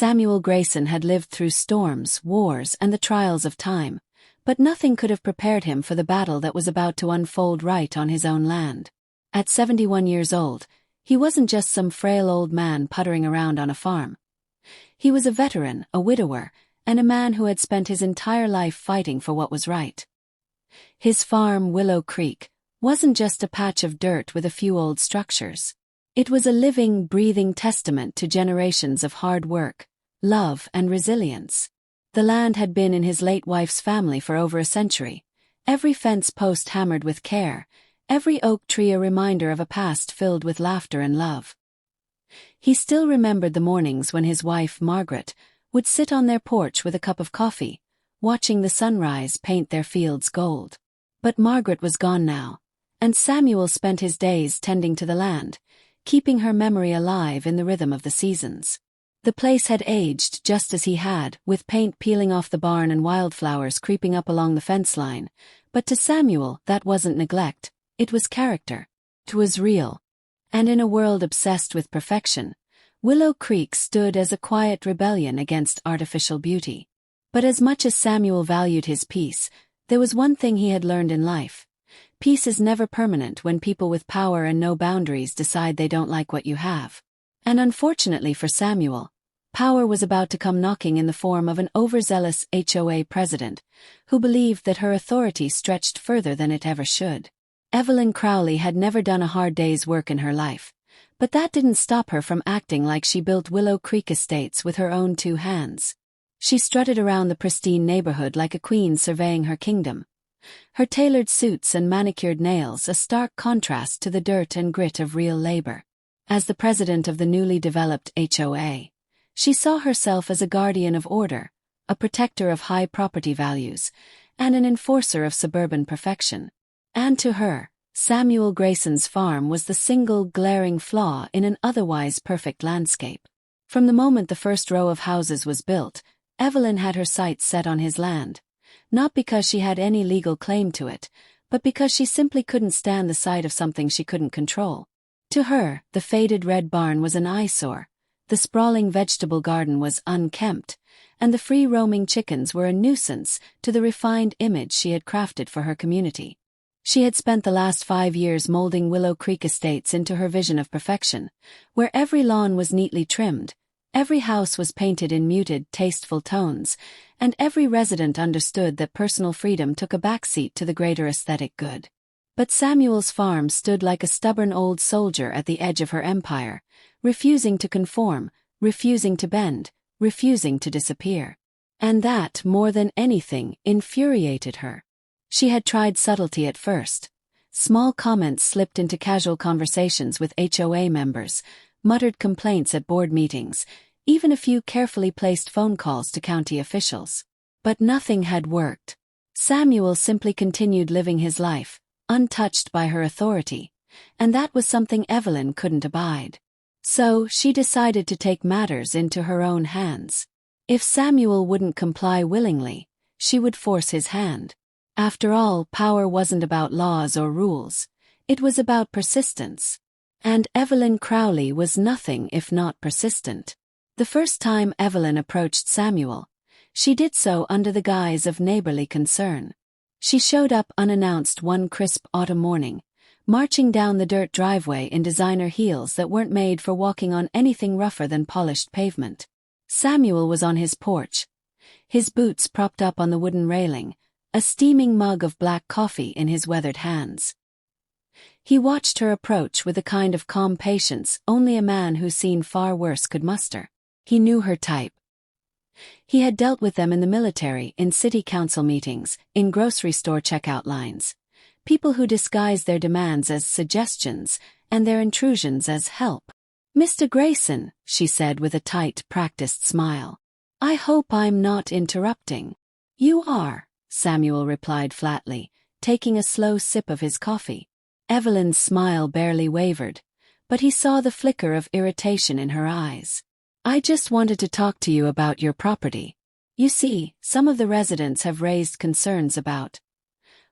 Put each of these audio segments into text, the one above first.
Samuel Grayson had lived through storms, wars, and the trials of time, but nothing could have prepared him for the battle that was about to unfold right on his own land. At 71 years old, he wasn't just some frail old man puttering around on a farm. He was a veteran, a widower, and a man who had spent his entire life fighting for what was right. His farm, Willow Creek, wasn't just a patch of dirt with a few old structures. It was a living, breathing testament to generations of hard work, love, and resilience. The land had been in his late wife's family for over a century, every fence post hammered with care, every oak tree a reminder of a past filled with laughter and love. He still remembered the mornings when his wife, Margaret, would sit on their porch with a cup of coffee, watching the sunrise paint their fields gold. But Margaret was gone now, and Samuel spent his days tending to the land, keeping her memory alive in the rhythm of the seasons. The place had aged just as he had, with paint peeling off the barn and wildflowers creeping up along the fence line, but to Samuel that wasn't neglect, it was character. It was real. And in a world obsessed with perfection, Willow Creek stood as a quiet rebellion against artificial beauty. But as much as Samuel valued his peace, there was one thing he had learned in life. Peace is never permanent when people with power and no boundaries decide they don't like what you have. And unfortunately for Samuel, power was about to come knocking in the form of an overzealous HOA president, who believed that her authority stretched further than it ever should. Evelyn Crowley had never done a hard day's work in her life, but that didn't stop her from acting like she built Willow Creek Estates with her own two hands. She strutted around the pristine neighborhood like a queen surveying her kingdom, her tailored suits and manicured nails a stark contrast to the dirt and grit of real labor. As the president of the newly developed HOA, she saw herself as a guardian of order, a protector of high property values, and an enforcer of suburban perfection. And to her, Samuel Grayson's farm was the single glaring flaw in an otherwise perfect landscape. From the moment the first row of houses was built, Evelyn had her sights set on his land, not because she had any legal claim to it, but because she simply couldn't stand the sight of something she couldn't control. To her, the faded red barn was an eyesore, the sprawling vegetable garden was unkempt, and the free-roaming chickens were a nuisance to the refined image she had crafted for her community. She had spent the last 5 years molding Willow Creek Estates into her vision of perfection, where every lawn was neatly trimmed, every house was painted in muted, tasteful tones, and every resident understood that personal freedom took a backseat to the greater aesthetic good. But Samuel's farm stood like a stubborn old soldier at the edge of her empire, refusing to conform, refusing to bend, refusing to disappear. And that, more than anything, infuriated her. She had tried subtlety at first. Small comments slipped into casual conversations with HOA members, muttered complaints at board meetings, even a few carefully placed phone calls to county officials. But nothing had worked. Samuel simply continued living his life, untouched by her authority, and that was something Evelyn couldn't abide. So, she decided to take matters into her own hands. If Samuel wouldn't comply willingly, she would force his hand. After all, power wasn't about laws or rules, it was about persistence. And Evelyn Crowley was nothing if not persistent. The first time Evelyn approached Samuel, she did so under the guise of neighborly concern. She showed up unannounced one crisp autumn morning, marching down the dirt driveway in designer heels that weren't made for walking on anything rougher than polished pavement. Samuel was on his porch, his boots propped up on the wooden railing, a steaming mug of black coffee in his weathered hands. He watched her approach with the kind of calm patience only a man who's seen far worse could muster. He knew her type. He had dealt with them in the military, in city council meetings, in grocery store checkout lines. People who disguised their demands as suggestions and their intrusions as help. "Mr. Grayson," she said with a tight, practiced smile. "I hope I'm not interrupting." "You are," Samuel replied flatly, taking a slow sip of his coffee. Evelyn's smile barely wavered, but he saw the flicker of irritation in her eyes. "I just wanted to talk to you about your property. You see, some of the residents have raised concerns about,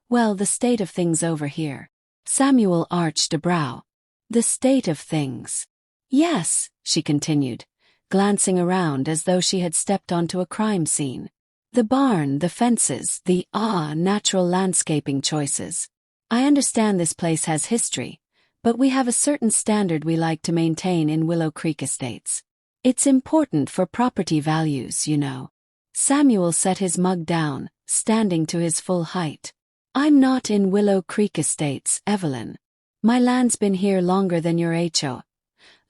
well, the state of things over here." Samuel arched a brow. "The state of things." "Yes," she continued, glancing around as though she had stepped onto a crime scene. The barn, the fences, the natural landscaping choices. I understand this place has history, but we have a certain standard we like to maintain in Willow Creek Estates. It's important for property values, you know. Samuel set his mug down, standing to his full height. I'm not in Willow Creek Estates, Evelyn. My land's been here longer than your HOA.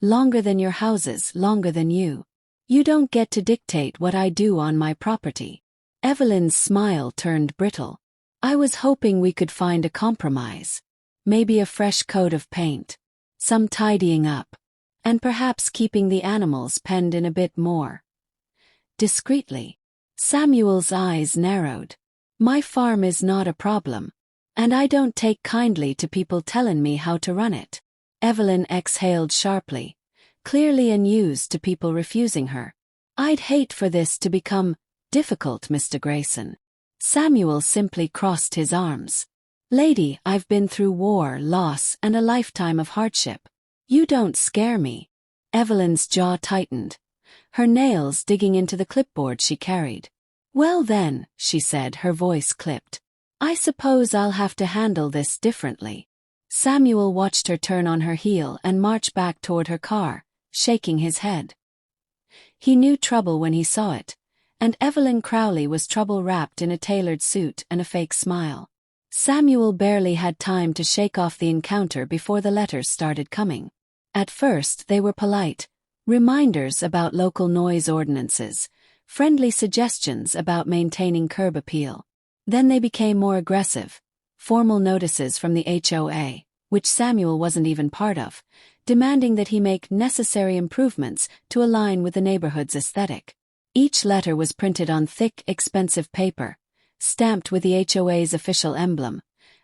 Longer than your houses, longer than you. You don't get to dictate what I do on my property. Evelyn's smile turned brittle. I was hoping we could find a compromise. Maybe a fresh coat of paint. Some tidying up. And perhaps keeping the animals penned in a bit more discreetly. Samuel's eyes narrowed. My farm is not a problem. And I don't take kindly to people telling me how to run it. Evelyn exhaled sharply, clearly unused to people refusing her. I'd hate for this to become difficult, Mr. Grayson. Samuel simply crossed his arms. Lady, I've been through war, loss, and a lifetime of hardship. You don't scare me. Evelyn's jaw tightened, her nails digging into the clipboard she carried. Well then, she said, her voice clipped. I suppose I'll have to handle this differently. Samuel watched her turn on her heel and march back toward her car, shaking his head. He knew trouble when he saw it. And Evelyn Crowley was trouble wrapped in a tailored suit and a fake smile. Samuel barely had time to shake off the encounter before the letters started coming. At first they were polite, reminders about local noise ordinances, friendly suggestions about maintaining curb appeal. Then they became more aggressive, formal notices from the HOA, which Samuel wasn't even part of, demanding that he make necessary improvements to align with the neighborhood's aesthetic. Each letter was printed on thick, expensive paper, stamped with the HOA's official emblem,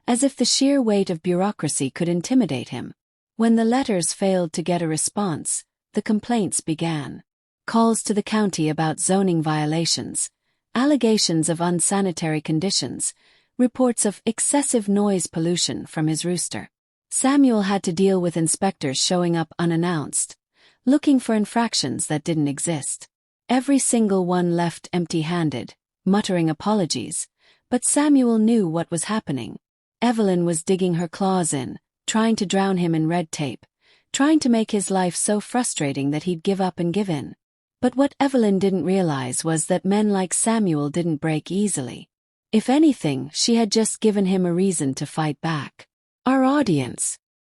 as if the sheer weight of bureaucracy could intimidate him. When the letters failed to get a response, the complaints began. Calls to the county about zoning violations, allegations of unsanitary conditions, reports of excessive noise pollution from his rooster. Samuel had to deal with inspectors showing up unannounced, looking for infractions that didn't exist. Every single one left empty-handed, muttering apologies, but Samuel knew what was happening. Evelyn was digging her claws in, trying to drown him in red tape, trying to make his life so frustrating that he'd give up and give in. But what Evelyn didn't realize was that men like Samuel didn't break easily. If anything, she had just given him a reason to fight back. Our audience.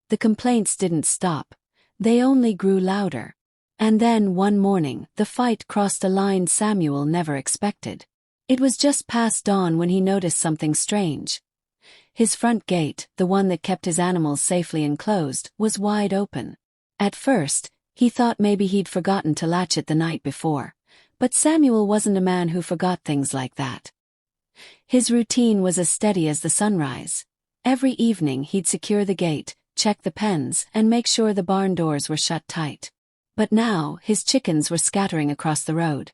The complaints didn't stop. They only grew louder. And then, one morning, the fight crossed a line Samuel never expected. It was just past dawn when he noticed something strange. His front gate, the one that kept his animals safely enclosed, was wide open. At first, he thought maybe he'd forgotten to latch it the night before, but Samuel wasn't a man who forgot things like that. His routine was as steady as the sunrise. Every evening he'd secure the gate, check the pens, and make sure the barn doors were shut tight. But now, his chickens were scattering across the road.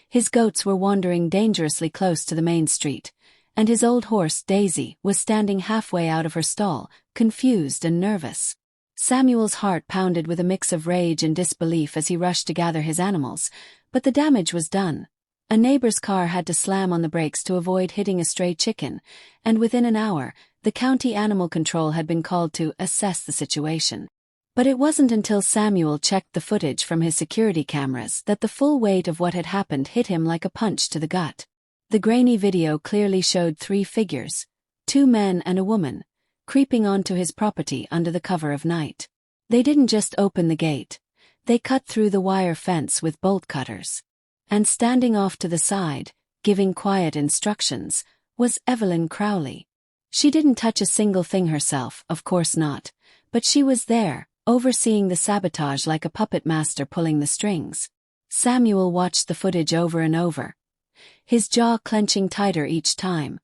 His goats were wandering dangerously close to the main street, and his old horse, Daisy, was standing halfway out of her stall, confused and nervous. Samuel's heart pounded with a mix of rage and disbelief as he rushed to gather his animals, but the damage was done. A neighbor's car had to slam on the brakes to avoid hitting a stray chicken, and within an hour, the county animal control had been called to assess the situation. But it wasn't until Samuel checked the footage from his security cameras that the full weight of what had happened hit him like a punch to the gut. The grainy video clearly showed 3 figures, 2 men and a woman, creeping onto his property under the cover of night. They didn't just open the gate. They cut through the wire fence with bolt cutters. And standing off to the side, giving quiet instructions, was Evelyn Crowley. She didn't touch a single thing herself, of course not, but she was there, overseeing the sabotage like a puppet master pulling the strings. Samuel watched the footage over and over, his jaw clenching tighter each time,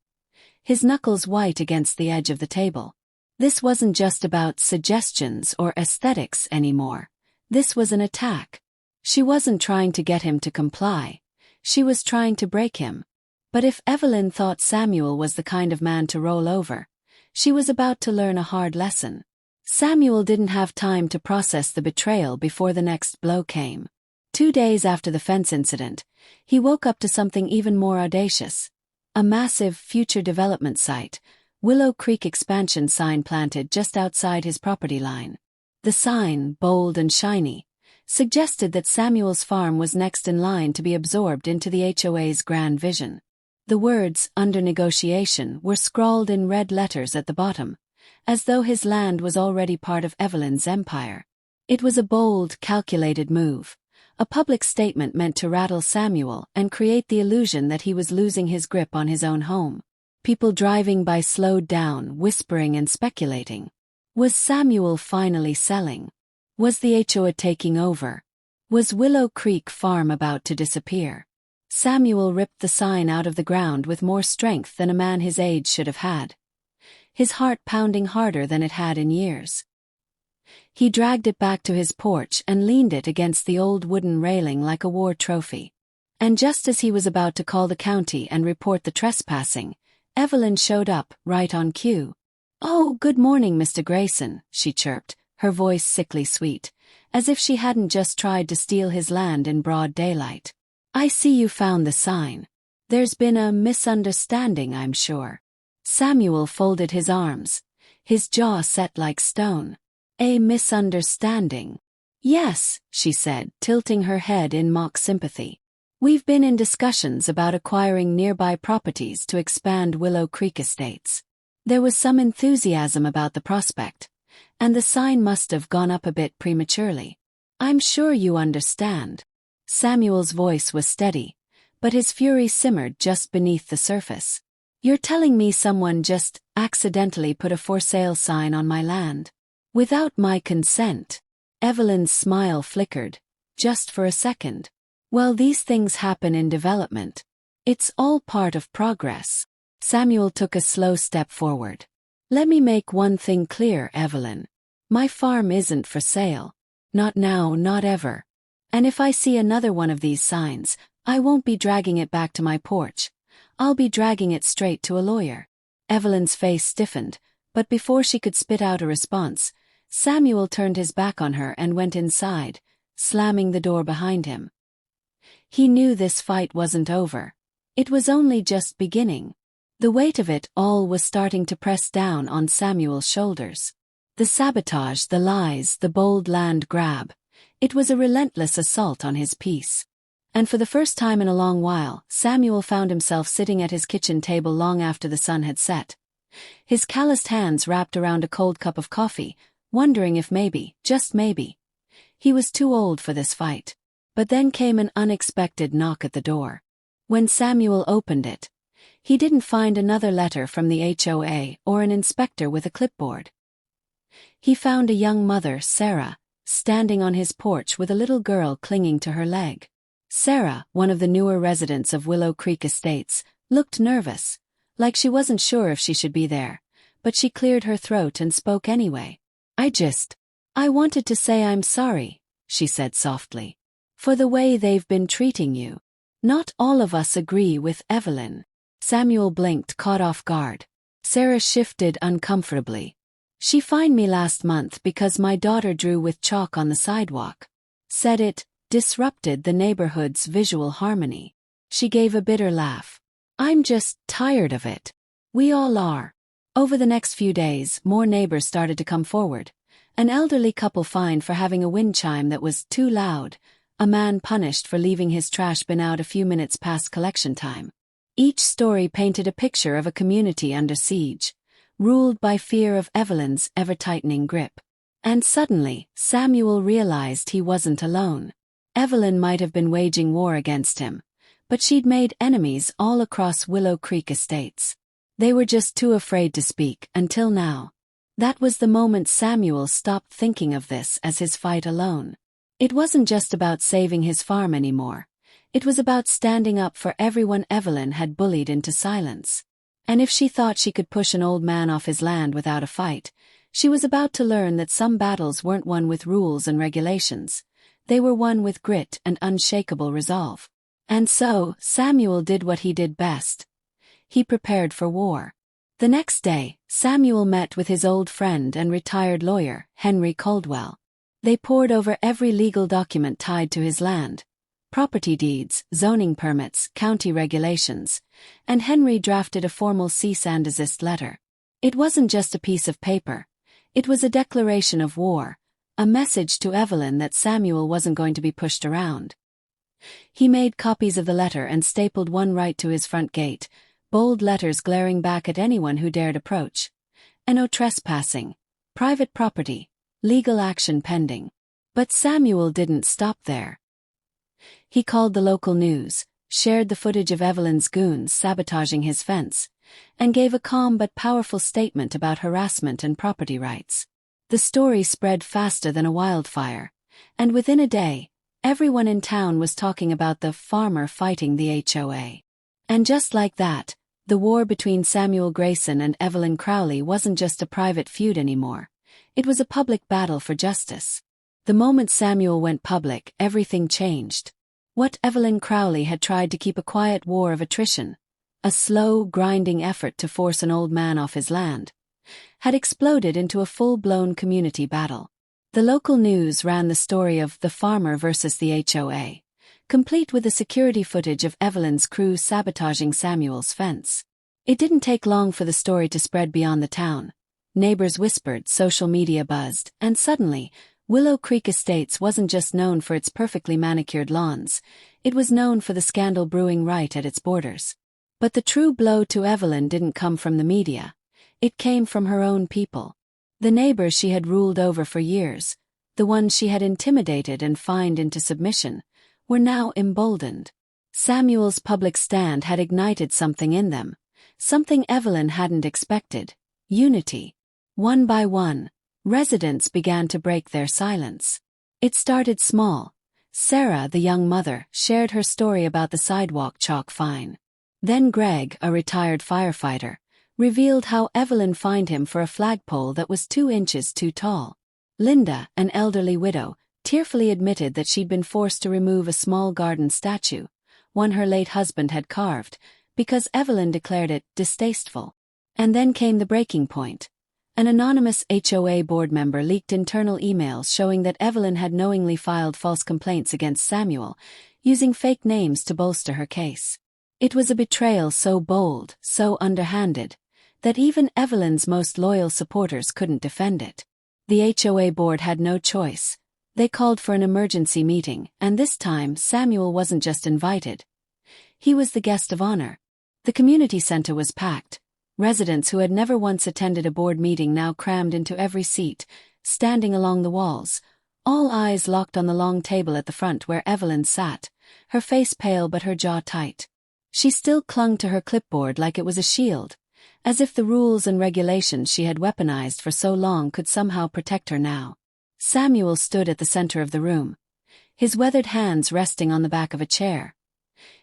his knuckles white against the edge of the table. This wasn't just about suggestions or aesthetics anymore. This was an attack. She wasn't trying to get him to comply. She was trying to break him. But if Evelyn thought Samuel was the kind of man to roll over, she was about to learn a hard lesson. Samuel didn't have time to process the betrayal before the next blow came. 2 days after the fence incident, he woke up to something even more audacious. A massive future development site, Willow Creek expansion sign planted just outside his property line. The sign, bold and shiny, suggested that Samuel's farm was next in line to be absorbed into the HOA's grand vision. The words, "under negotiation," were scrawled in red letters at the bottom, as though his land was already part of Evelyn's empire. It was a bold, calculated move, a public statement meant to rattle Samuel and create the illusion that he was losing his grip on his own home. People driving by slowed down, whispering and speculating. Was Samuel finally selling? Was the HOA taking over? Was Willow Creek Farm about to disappear? Samuel ripped the sign out of the ground with more strength than a man his age should have had, his heart pounding harder than it had in years. He dragged it back to his porch and leaned it against the old wooden railing like a war trophy. And just as he was about to call the county and report the trespassing, Evelyn showed up, right on cue. "Oh, good morning, Mr. Grayson," she chirped, her voice sickly sweet, as if she hadn't just tried to steal his land in broad daylight. "I see you found the sign. There's been a misunderstanding, I'm sure." Samuel folded his arms, his jaw set like stone. "A misunderstanding?" "Yes," she said, tilting her head in mock sympathy. "We've been in discussions about acquiring nearby properties to expand Willow Creek Estates. There was some enthusiasm about the prospect, and the sign must have gone up a bit prematurely. I'm sure you understand." Samuel's voice was steady, but his fury simmered just beneath the surface. "You're telling me someone just accidentally put a for sale sign on my land? Without my consent?" Evelyn's smile flickered, just for a second. "Well, these things happen in development. It's all part of progress." Samuel took a slow step forward. "Let me make one thing clear, Evelyn. My farm isn't for sale. Not now, not ever. And if I see another one of these signs, I won't be dragging it back to my porch. I'll be dragging it straight to a lawyer." Evelyn's face stiffened, but before she could spit out a response, Samuel turned his back on her and went inside, slamming the door behind him. He knew this fight wasn't over. It was only just beginning. The weight of it all was starting to press down on Samuel's shoulders. The sabotage, the lies, the bold land grab. It was a relentless assault on his peace. And for the first time in a long while, Samuel found himself sitting at his kitchen table long after the sun had set, his calloused hands wrapped around a cold cup of coffee, wondering if maybe, just maybe, he was too old for this fight. But then came an unexpected knock at the door. When Samuel opened it, he didn't find another letter from the HOA or an inspector with a clipboard. He found a young mother, Sarah, standing on his porch with a little girl clinging to her leg. Sarah, one of the newer residents of Willow Creek Estates, looked nervous, like she wasn't sure if she should be there, but she cleared her throat and spoke anyway. I wanted to say I'm sorry," she said softly, "for the way they've been treating you. Not all of us agree with Evelyn." Samuel blinked, caught off guard. Sarah shifted uncomfortably. "She fined me last month because my daughter drew with chalk on the sidewalk. Said it disrupted the neighborhood's visual harmony." She gave a bitter laugh. "I'm just tired of it. We all are." Over the next few days, more neighbors started to come forward. An elderly couple fined for having a wind chime that was too loud, a man punished for leaving his trash bin out a few minutes past collection time. Each story painted a picture of a community under siege, ruled by fear of Evelyn's ever-tightening grip. And suddenly, Samuel realized he wasn't alone. Evelyn might have been waging war against him, but she'd made enemies all across Willow Creek Estates. They were just too afraid to speak, until now. That was the moment Samuel stopped thinking of this as his fight alone. It wasn't just about saving his farm anymore. It was about standing up for everyone Evelyn had bullied into silence. And if she thought she could push an old man off his land without a fight, she was about to learn that some battles weren't won with rules and regulations. They were won with grit and unshakable resolve. And so, Samuel did what he did best. He prepared for war. The next day, Samuel met with his old friend and retired lawyer, Henry Caldwell. They pored over every legal document tied to his land: property deeds, zoning permits, county regulations, and Henry drafted a formal cease and desist letter. It wasn't just a piece of paper. It was a declaration of war, a message to Evelyn that Samuel wasn't going to be pushed around. He made copies of the letter and stapled one right to his front gate, bold letters glaring back at anyone who dared approach. No trespassing, private property, legal action pending. But Samuel didn't stop there. He called the local news, shared the footage of Evelyn's goons sabotaging his fence, and gave a calm but powerful statement about harassment and property rights. The story spread faster than a wildfire, and within a day, everyone in town was talking about the farmer fighting the HOA. And just like that, the war between Samuel Grayson and Evelyn Crowley wasn't just a private feud anymore. It was a public battle for justice. The moment Samuel went public, everything changed. What Evelyn Crowley had tried to keep a quiet war of attrition, a slow, grinding effort to force an old man off his land, had exploded into a full-blown community battle. The local news ran the story of the farmer versus the HOA, complete with the security footage of Evelyn's crew sabotaging Samuel's fence. It didn't take long for the story to spread beyond the town. Neighbors whispered, social media buzzed, and suddenly, Willow Creek Estates wasn't just known for its perfectly manicured lawns, it was known for the scandal brewing right at its borders. But the true blow to Evelyn didn't come from the media. It came from her own people. The neighbors she had ruled over for years, the ones she had intimidated and fined into submission, were now emboldened. Samuel's public stand had ignited something in them, something Evelyn hadn't expected: unity. One by one, residents began to break their silence. It started small. Sarah, the young mother, shared her story about the sidewalk chalk fine. Then Greg, a retired firefighter, revealed how Evelyn fined him for a flagpole that was 2 inches too tall. Linda, an elderly widow, tearfully admitted that she'd been forced to remove a small garden statue, one her late husband had carved, because Evelyn declared it distasteful. And then came the breaking point. An anonymous HOA board member leaked internal emails showing that Evelyn had knowingly filed false complaints against Samuel, using fake names to bolster her case. It was a betrayal so bold, so underhanded, that even Evelyn's most loyal supporters couldn't defend it. The HOA board had no choice. They called for an emergency meeting, and this time Samuel wasn't just invited. He was the guest of honor. The community center was packed. Residents who had never once attended a board meeting now crammed into every seat, standing along the walls, all eyes locked on the long table at the front where Evelyn sat, her face pale but her jaw tight. She still clung to her clipboard like it was a shield, as if the rules and regulations she had weaponized for so long could somehow protect her now. Samuel stood at the center of the room, his weathered hands resting on the back of a chair,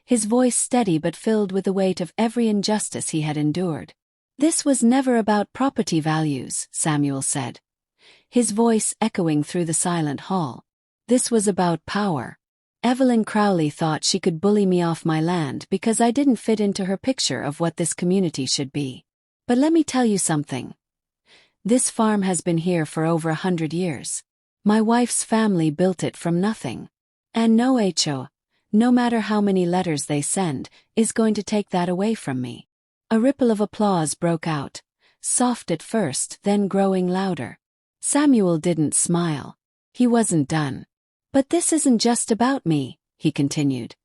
his voice steady but filled with the weight of every injustice he had endured. "This was never about property values," Samuel said, his voice echoing through the silent hall. "This was about power. Evelyn Crowley thought she could bully me off my land because I didn't fit into her picture of what this community should be. But let me tell you something. This farm has been here for over 100 years. My wife's family built it from nothing. And no HO, no matter how many letters they send, is going to take that away from me." A ripple of applause broke out, soft at first, then growing louder. Samuel didn't smile. He wasn't done. "But this isn't just about me," he continued,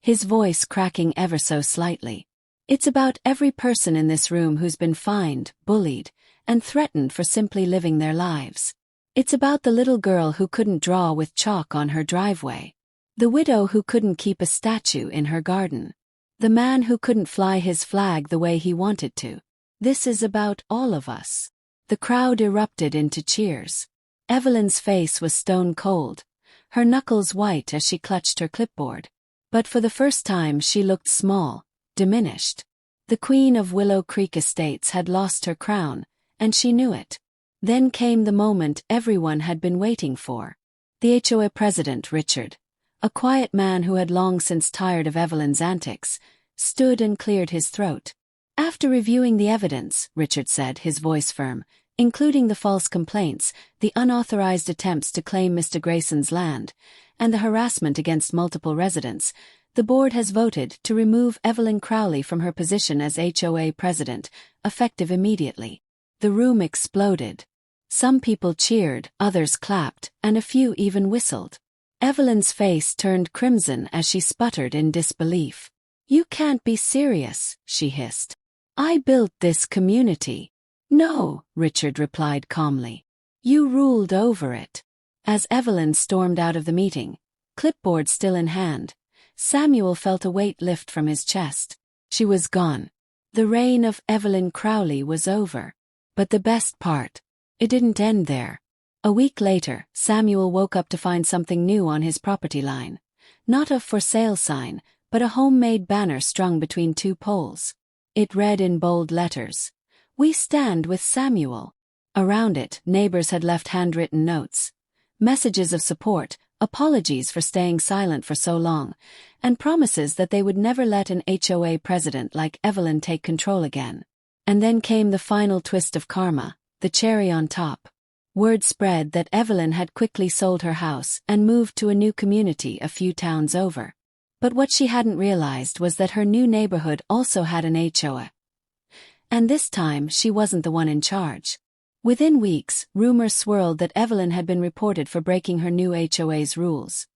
his voice cracking ever so slightly. "It's about every person in this room who's been fined, bullied, and threatened for simply living their lives. It's about the little girl who couldn't draw with chalk on her driveway, the widow who couldn't keep a statue in her garden, the man who couldn't fly his flag the way he wanted to. This is about all of us." The crowd erupted into cheers. Evelyn's face was stone cold, her knuckles white as she clutched her clipboard. But for the first time she looked small, diminished. The Queen of Willow Creek Estates had lost her crown, and she knew it. Then came the moment everyone had been waiting for. The HOA president, Richard, a quiet man who had long since tired of Evelyn's antics, stood and cleared his throat. "After reviewing the evidence," Richard said, his voice firm, including the false complaints, the unauthorized attempts to claim Mr. Grayson's land, and the harassment against multiple residents. The board has voted to remove Evelyn Crowley from her position as HOA president, effective immediately. The room exploded. Some people cheered, others clapped, and a few even whistled. Evelyn's face turned crimson as she sputtered in disbelief. "You can't be serious," she hissed. "I built this community." "No," Richard replied calmly. "You ruled over it." As Evelyn stormed out of the meeting, clipboard still in hand, Samuel felt a weight lift from his chest. She was gone. The reign of Evelyn Crowley was over. But the best part, it didn't end there. A week later, Samuel woke up to find something new on his property line. Not a for sale sign, but a homemade banner strung between two poles. It read in bold letters, "We stand with Samuel." Around it, neighbors had left handwritten notes. Messages of support, apologies for staying silent for so long, and promises that they would never let an HOA president like Evelyn take control again. And then came the final twist of karma, the cherry on top. Word spread that Evelyn had quickly sold her house and moved to a new community a few towns over. But what she hadn't realized was that her new neighborhood also had an HOA. And this time she wasn't the one in charge. Within weeks, rumors swirled that Evelyn had been reported for breaking her new HOA's rules.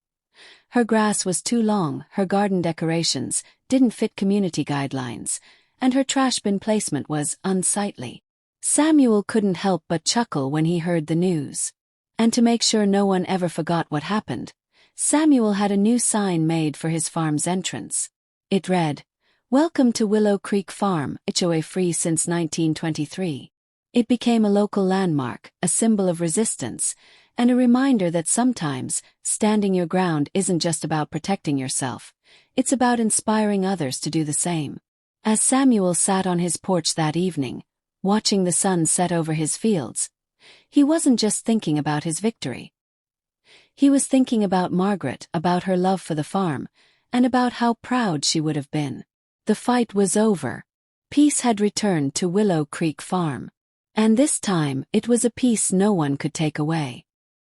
Her grass was too long, her garden decorations didn't fit community guidelines, and her trash bin placement was unsightly. Samuel couldn't help but chuckle when he heard the news. And to make sure no one ever forgot what happened, Samuel had a new sign made for his farm's entrance. It read, "Welcome to Willow Creek Farm, HOA free since 1923. It became a local landmark, a symbol of resistance, and a reminder that sometimes, standing your ground isn't just about protecting yourself, it's about inspiring others to do the same. As Samuel sat on his porch that evening, watching the sun set over his fields, he wasn't just thinking about his victory. He was thinking about Margaret, about her love for the farm, and about how proud she would have been. The fight was over. Peace had returned to Willow Creek Farm. And this time, it was a peace no one could take away.